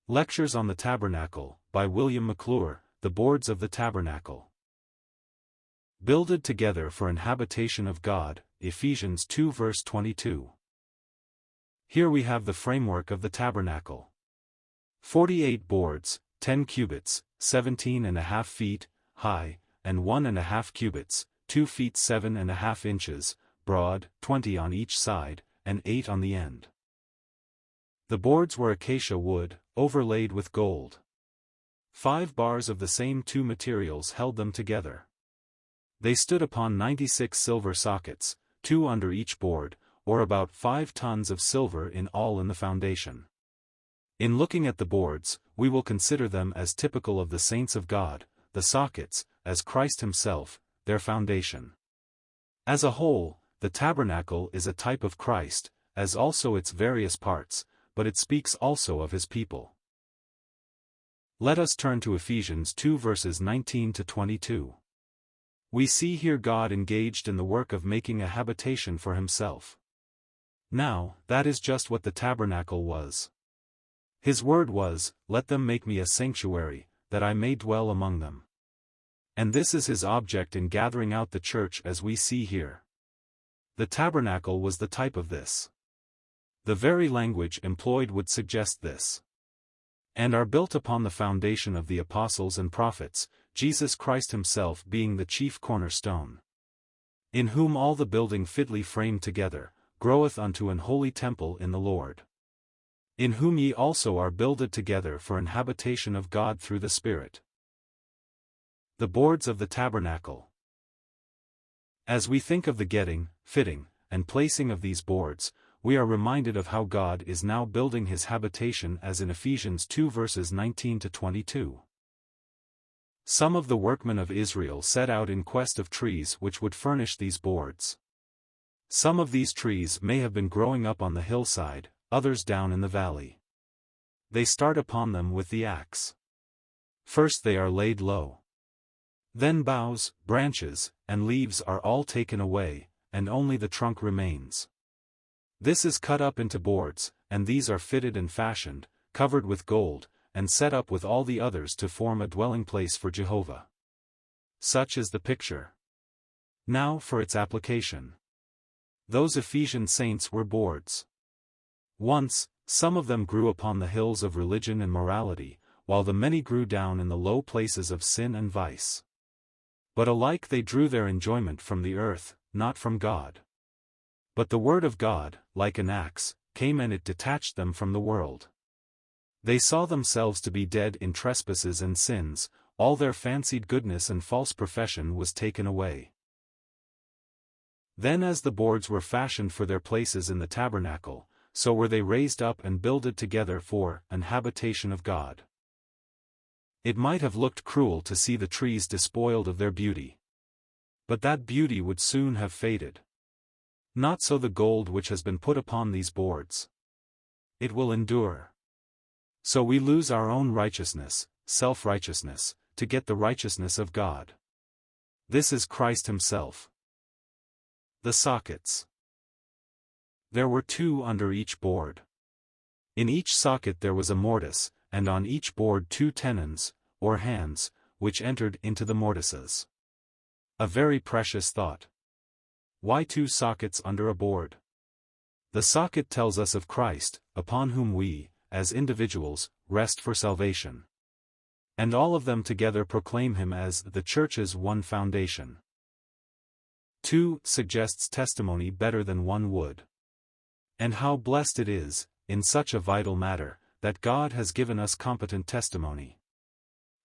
Lectures on the Tabernacle, by William McClure, The Boards of the Tabernacle. Builded together for an habitation of God, Ephesians 2 verse 22. Here we have the framework of the tabernacle. 48 boards, 10 cubits, 17.5 feet, high, and 1.5 cubits, 2 feet 7.5 inches, broad, 20 on each side, and 8 on the end. The boards were acacia wood, overlaid with gold. 5 bars of the same two materials held them together. They stood upon 96 silver sockets, 2 under each board, or about 5 tons of silver in all in the foundation. In looking at the boards, we will consider them as typical of the saints of God, the sockets, as Christ himself, their foundation. As a whole, the tabernacle is a type of Christ, as also its various parts, but it speaks also of his people. Let us turn to Ephesians 2 verses 19 to 22. We see here God engaged in the work of making a habitation for himself. Now, that is just what the tabernacle was. His word was, "Let them make me a sanctuary, that I may dwell among them." And this is his object in gathering out the church as we see here. The tabernacle was the type of this. The very language employed would suggest this. And are built upon the foundation of the apostles and prophets, Jesus Christ himself being the chief cornerstone. In whom all the building fitly framed together, groweth unto an holy temple in the Lord. In whom ye also are builded together for an habitation of God through the Spirit. The boards of the tabernacle. As we think of the getting, fitting, and placing of these boards, we are reminded of how God is now building his habitation as in Ephesians 2 verses 19 to 22. Some of the workmen of Israel set out in quest of trees which would furnish these boards. Some of these trees may have been growing up on the hillside, others down in the valley. They start upon them with the axe. First they are laid low. Then boughs, branches, and leaves are all taken away, and only the trunk remains. This is cut up into boards, and these are fitted and fashioned, covered with gold, and set up with all the others to form a dwelling place for Jehovah. Such is the picture. Now for its application. Those Ephesian saints were boards. Once, some of them grew upon the hills of religion and morality, while the many grew down in the low places of sin and vice. But alike they drew their enjoyment from the earth, not from God. But the word of God, like an axe, came and it detached them from the world. They saw themselves to be dead in trespasses and sins, all their fancied goodness and false profession was taken away. Then as the boards were fashioned for their places in the tabernacle, so were they raised up and builded together for an habitation of God. It might have looked cruel to see the trees despoiled of their beauty. But that beauty would soon have faded. Not so the gold which has been put upon these boards. It will endure. So we lose our own righteousness, self-righteousness, to get the righteousness of God. This is Christ himself. The sockets. There were 2 under each board. In each socket there was a mortise, and on each board 2 tenons, or hands, which entered into the mortises. A very precious thought. Why 2 sockets under a board? The socket tells us of Christ, upon whom we, as individuals, rest for salvation. And all of them together proclaim him as the church's one foundation. 2 suggests testimony better than 1 would. And how blessed it is, in such a vital matter, that God has given us competent testimony.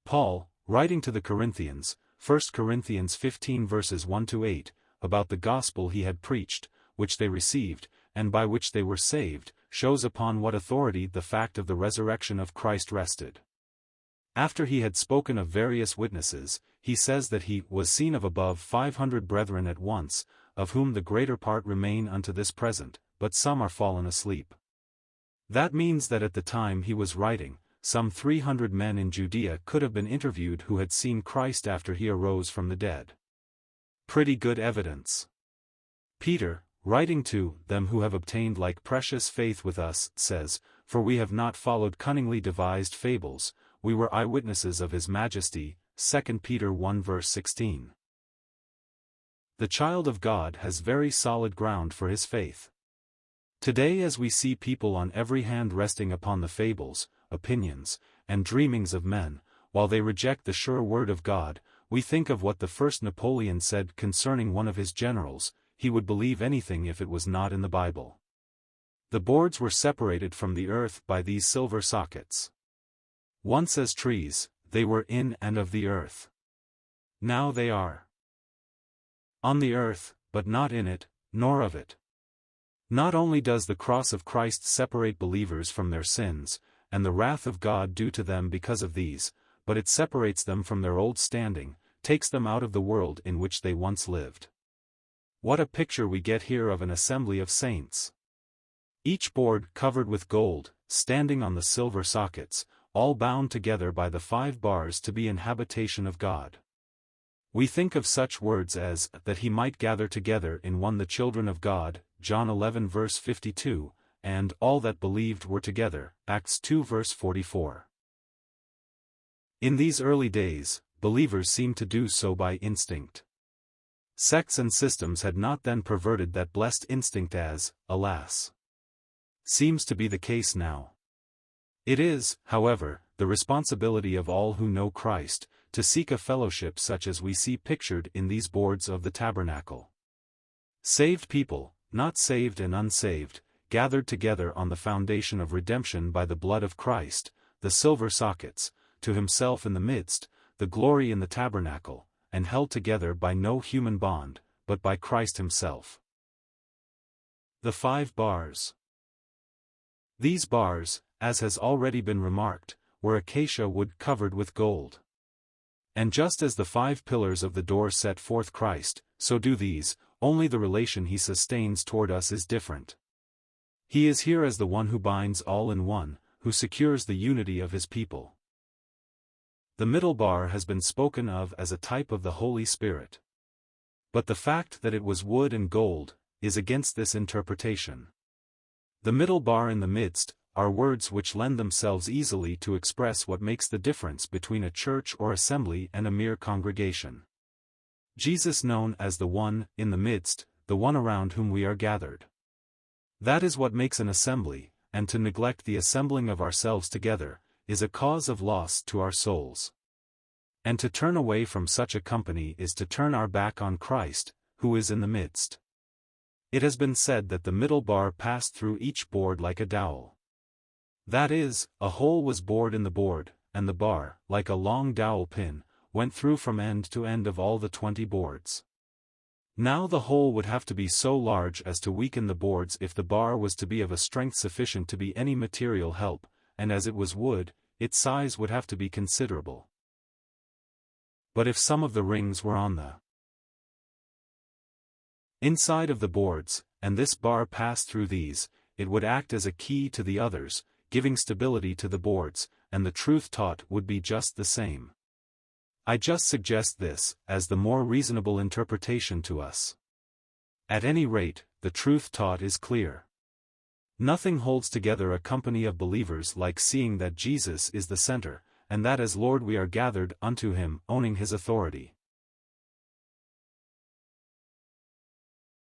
Paul, writing to the Corinthians, 1 Corinthians 15 verses 1 to 8, about the gospel he had preached, which they received, and by which they were saved, shows upon what authority the fact of the resurrection of Christ rested. After he had spoken of various witnesses, he says that he was seen of above 500 brethren at once, of whom the greater part remain unto this present, but some are fallen asleep. That means that at the time he was writing, some 300 men in Judea could have been interviewed who had seen Christ after he arose from the dead. Pretty good evidence. Peter, writing to them who have obtained like precious faith with us, says, for we have not followed cunningly devised fables, we were eyewitnesses of his majesty. 2 Peter 1 verse 16. The child of God has very solid ground for his faith. Today, as we see people on every hand resting upon the fables, opinions, and dreamings of men, while they reject the sure word of God, we think of what the first Napoleon said concerning one of his generals: he would believe anything if it was not in the Bible. The boards were separated from the earth by these silver sockets. Once as trees, they were in and of the earth. Now they are on the earth, but not in it, nor of it. Not only does the cross of Christ separate believers from their sins, and the wrath of God due to them because of these, but it separates them from their old standing, takes them out of the world in which they once lived. What a picture we get here of an assembly of saints! Each board covered with gold, standing on the silver sockets, all bound together by the 5 bars to be an habitation of God. We think of such words as, that he might gather together in one the children of God, John 11 verse 52, and all that believed were together, Acts 2 verse 44. In these early days, believers seemed to do so by instinct. Sects and systems had not then perverted that blessed instinct as, alas, seems to be the case now. It is, however, the responsibility of all who know Christ, to seek a fellowship such as we see pictured in these boards of the tabernacle. Saved people, not saved and unsaved, gathered together on the foundation of redemption by the blood of Christ, the silver sockets, to himself in the midst, the glory in the tabernacle, and held together by no human bond, but by Christ himself. The 5 bars. These bars, as has already been remarked, were acacia wood covered with gold. And just as the 5 pillars of the door set forth Christ, so do these, only the relation he sustains toward us is different. He is here as the one who binds all in one, who secures the unity of his people. The middle bar has been spoken of as a type of the Holy Spirit. But the fact that it was wood and gold is against this interpretation. The middle bar in the midst are words which lend themselves easily to express what makes the difference between a church or assembly and a mere congregation. Jesus known as the one in the midst, the one around whom we are gathered. That is what makes an assembly, and to neglect the assembling of ourselves together is a cause of loss to our souls. And to turn away from such a company is to turn our back on Christ, who is in the midst. It has been said that the middle bar passed through each board like a dowel. That is, a hole was bored in the board, and the bar, like a long dowel pin, went through from end to end of all the 20 boards. Now the hole would have to be so large as to weaken the boards if the bar was to be of a strength sufficient to be any material help, and as it was wood, its size would have to be considerable. But if some of the rings were on the inside of the boards, and this bar passed through these, it would act as a key to the others, giving stability to the boards, and the truth taught would be just the same. I just suggest this, as the more reasonable interpretation to us. At any rate, the truth taught is clear. Nothing holds together a company of believers like seeing that Jesus is the center, and that as Lord we are gathered unto him, owning his authority.